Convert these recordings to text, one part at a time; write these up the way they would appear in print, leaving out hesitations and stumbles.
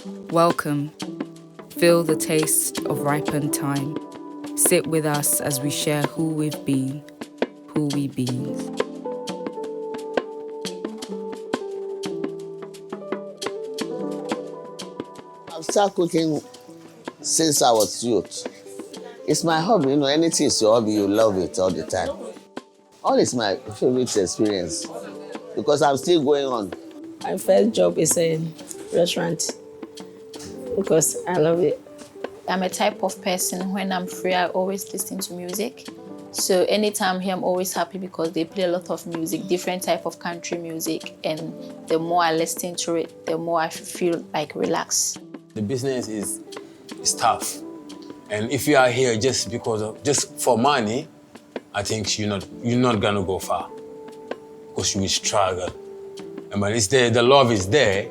Welcome. Feel the taste of ripened time. Sit with us as we share who we've been, who we been. I've started cooking since I was youth. It's my hobby, anything is your hobby, you love it all the time. All is my favorite experience because I'm still going on. My first job is a restaurant because I love it. I'm a type of person, when I'm free, I always listen to music. So anytime here, I'm always happy because they play a lot of music, different type of country music. And the more I listen to it, the more I feel like relaxed. The business is tough. And if you are here just for money, I think you're not gonna go far because you will struggle. But it's there, the love is there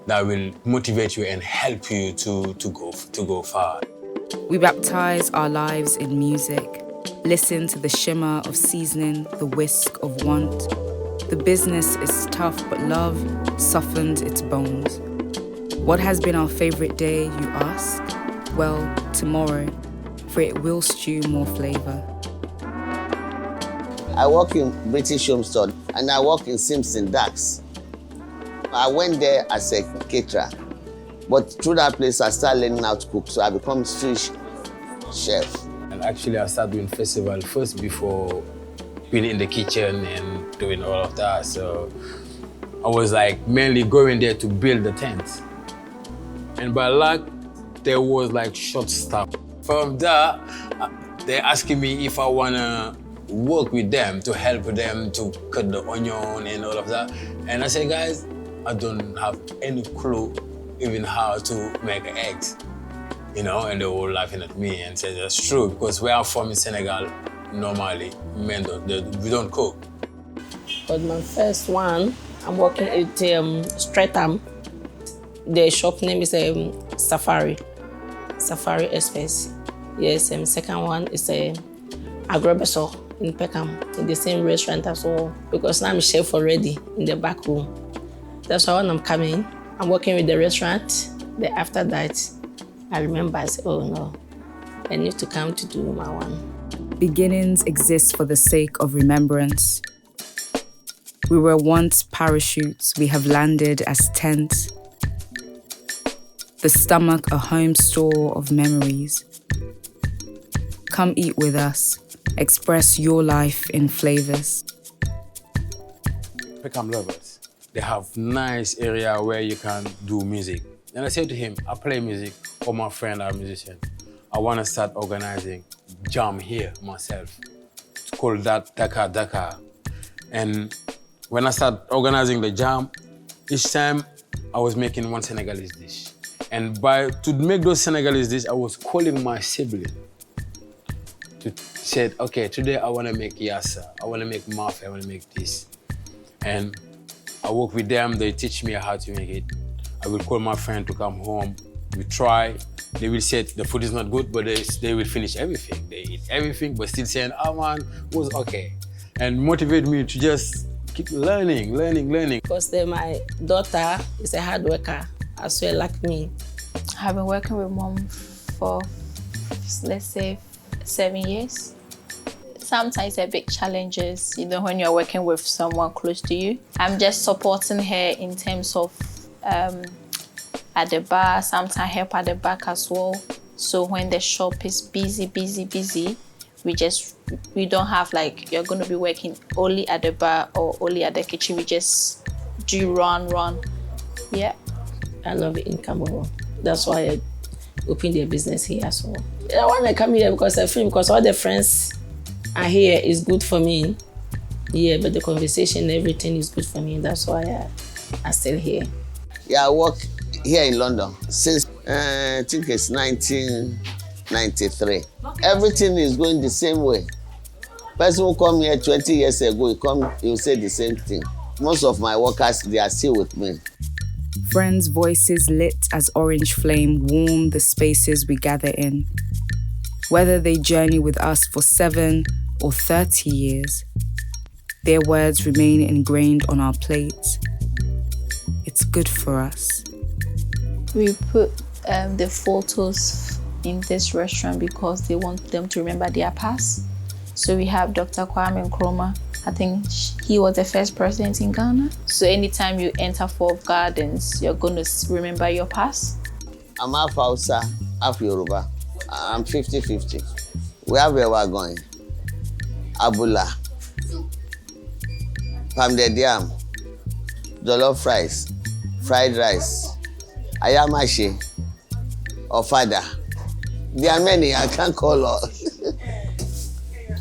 that will motivate you and help you to go far. We baptize our lives in music. Listen to the shimmer of seasoning, the whisk of want. The business is tough, but love softened its bones. What has been our favorite day, you ask? Well, tomorrow, for it will stew more flavor. I work in British Homestead and I work in Simpson Dax. I went there as a caterer, but through that place I started learning how to cook, so I become sous chef. And actually I started doing festival first before being in the kitchen and doing all of that. So I was mainly going there to build the tent. And by luck, there was short stuff. From there, they're asking me if I wanna work with them to help them to cut the onion and all of that. And I said, guys, I don't have any clue even how to make eggs, and they were laughing at me and said, that's true, because where I'm from in Senegal, normally, men we don't cook. But my first one, I'm working at Streatham. The shop name is Safari Express. Yes, second one is Agrobeso in Peckham, in the same restaurant as well, because now I'm chef already in the back room. That's why when I'm coming, I'm working with the restaurant. Then after that, I remember, I said, oh no, I need to come to do my one. Beginnings exist for the sake of remembrance. We were once parachutes, we have landed as tents. The stomach, a home store of memories. Come eat with us. Express your life in flavors. Peckham lovers. They have nice area where you can do music. And I said to him, I play music, all my friends are musicians. I want to start organizing jam here myself. It's called that Dakar. And when I start organizing the jam, each time I was making one Senegalese dish. And to make those Senegalese dishes, I was calling my sibling to say, okay, today I want to make yassa, I want to make mafia, I want to make this. And I work with them, they teach me how to make it. I will call my friend to come home, we try. They will say the food is not good, but they will finish everything. They eat everything, but still saying, oh man, it was okay. And motivate me to just keep learning. Because my daughter is a hard worker, as well like me. I've been working with mom for, let's say, 7 years. Sometimes a big challenges, when you're working with someone close to you. I'm just supporting her in terms of at the bar, sometimes help at the back as well. So when the shop is busy, we don't have you're going to be working only at the bar or only at the kitchen. We just do run. Yeah. I love the income. That's why I opened the business here as well. I want to come here because I feel because all the friends are here is good for me. Yeah, but the conversation, everything is good for me. That's why I'm still here. Yeah, I work here in London since I think it's 1993. Everything is going the same way. Person who come here 20 years ago, he will say the same thing. Most of my workers, they are still with me. Friends' voices lit as orange flame warm the spaces we gather in. Whether they journey with us for 7 or 30 years, their words remain ingrained on our plates. It's good for us. We put the photos in this restaurant because they want them to remember their past. So we have Dr. Kwame Nkrumah. I think he was the first president in Ghana. So anytime you enter Fourth Gardens, you're going to remember your past. I'm half Hausa, half Yoruba. I'm 50-50. Where we are going? Abula, pounded yam, jollof rice, fried rice, ayamashi, ofada. There are many, I can't call all.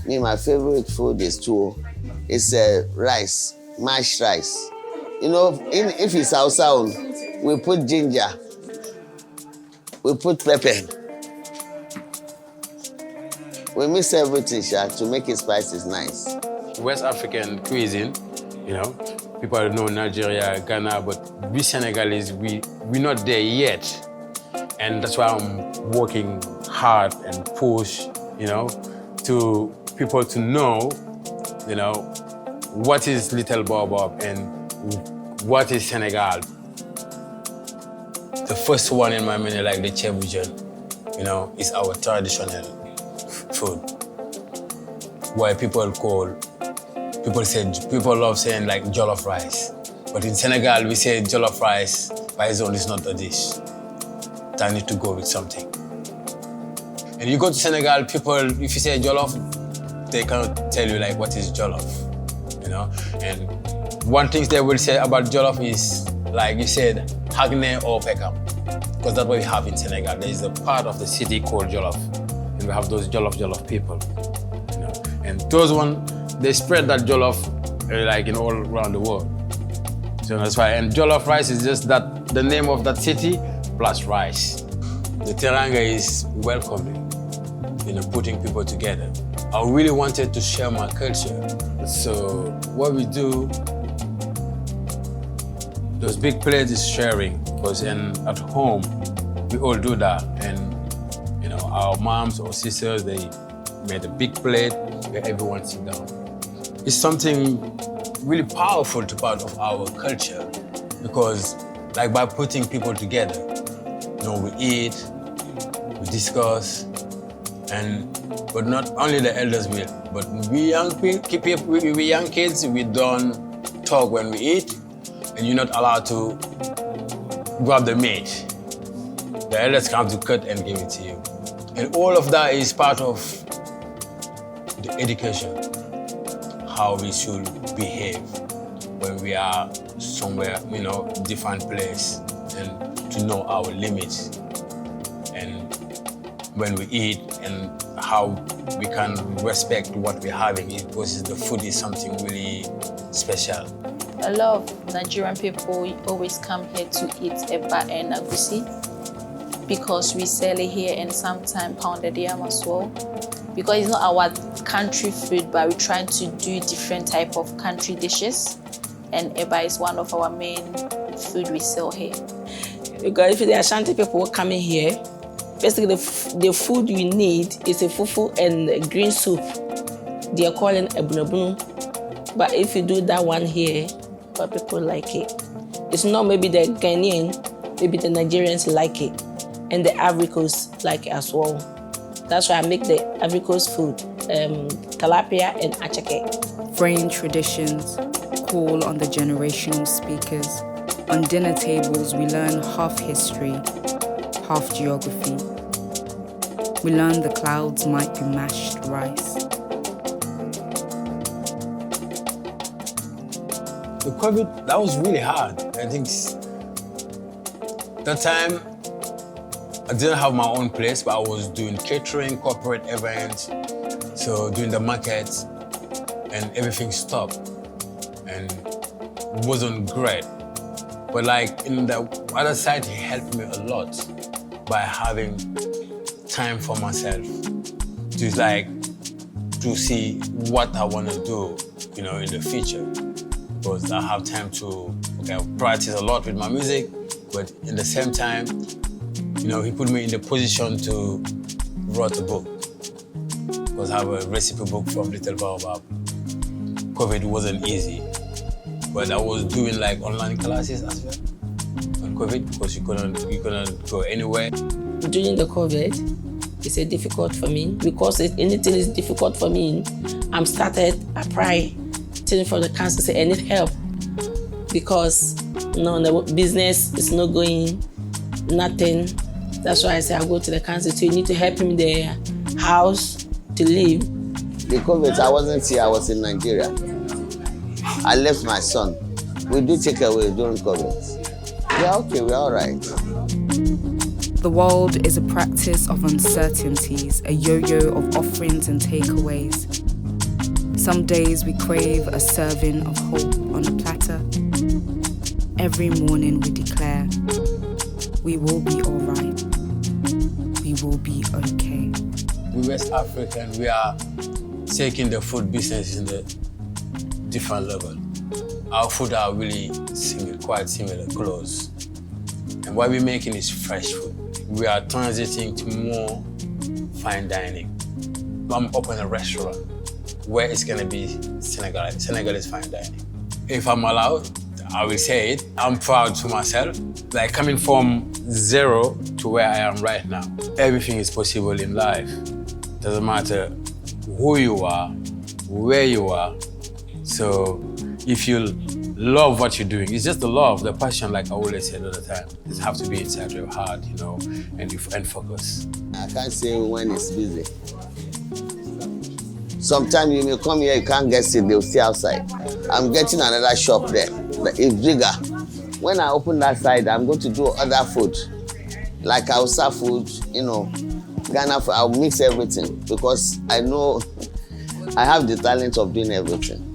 Me, my favorite food is tuwo. It's rice, mashed rice. You know, if it's Hausa, we put ginger, we put pepper. We mix everything, to make it spicy nice. West African cuisine, you know, people know Nigeria, Ghana, but we Senegalese, we're not there yet. And that's why I'm working hard and push, you know, to people to know, you know, what is Little Baobab and what is Senegal. The first one in my menu, like the chebujan, you know, is our traditional food. Why people love saying like jollof rice. But in Senegal, we say jollof rice by its own is not a dish. That need to go with something. And you go to Senegal, people, if you say jollof, they cannot tell you like what is jollof, you know? And one thing they will say about jollof is, like you said, hagne or pekam. Because that's what we have in Senegal. There is a part of the city called jollof. And we have those jollof people, you know? And those ones, they spread that jollof like in all around the world. So that's why, and jollof rice is just that, the name of that city plus rice. The Teranga is welcoming, you know, putting people together. I really wanted to share my culture. So what we do, those big plates is sharing, because at home, we all do that. And, you know, our moms or sisters, they made a big plate where everyone sit down. It's something really powerful to part of our culture, because like by putting people together, you know, we eat, we discuss, but not only the elders will, but we young kids, we don't talk when we eat, and you're not allowed to grab the meat. The elders come to cut and give it to you. And all of that is part of the education, how we should behave when we are somewhere, you know, different place, and to know our limits, and when we eat, and how we can respect what we're having, because the food is something really special. A lot of Nigerian people always come here to eat eba and agusi because we sell it here, and sometimes pounded yam as well. Because it's not our country food, but we're trying to do different type of country dishes. And eba is one of our main food we sell here. Because if the Ashanti people coming here, basically the food you need is a fufu and a green soup. They are calling ebunobunu. But if you do that one here, but people like it. It's not maybe the Ghanaian, maybe the Nigerians like it. And the Ivory Coast like it as well. That's why I make the Ivory Coast food, tilapia and achake. Fraying traditions call on the generational speakers. On dinner tables, we learn half history, half geography. We learn the clouds might be mashed rice. The COVID, that was really hard. I think that time, I didn't have my own place, but I was doing catering, corporate events, so doing the markets, and everything stopped, and it wasn't great. But like in the other side, he helped me a lot by having time for myself to see what I want to do, you know, in the future. Because I have time to practice a lot with my music, but in the same time, you know, he put me in the position to write a book. Because I have a recipe book from Little Baobab. COVID wasn't easy, but I was doing like online classes as well. COVID because you couldn't go anywhere. During the COVID, it's difficult for me because if anything is difficult for me, I applying for the council, say I need help because the business is not going, nothing. That's why I say I go to the council. So you need to help him their house to live. The COVID, I wasn't here. I was in Nigeria. I left my son. We do take away during COVID. We're okay. We're all right. The world is a practice of uncertainties, a yo-yo of offerings and takeaways. Some days we crave a serving of hope on a platter. Every morning we declare, we will be all right. We will be okay. We West African, we are taking the food business in the different level. Our food are really quite similar, close. And what we're making is fresh food. We are transiting to more fine dining. I'm opening a restaurant where it's gonna be Senegalese fine dining. If I'm allowed, I will say it. I'm proud to myself. Like coming from zero to where I am right now. Everything is possible in life. Doesn't matter who you are, where you are. So if you love what you're doing, it's just the love, the passion, like I always say all the time. It has to be inside your heart, and focus. I can't say when it's busy. Sometimes you may come here, you can't get seat, they'll stay outside. I'm getting another shop there. It's bigger. When I open that side, I'm going to do other food. Like Hausa food, Ghana food, I'll mix everything because I know I have the talent of doing everything.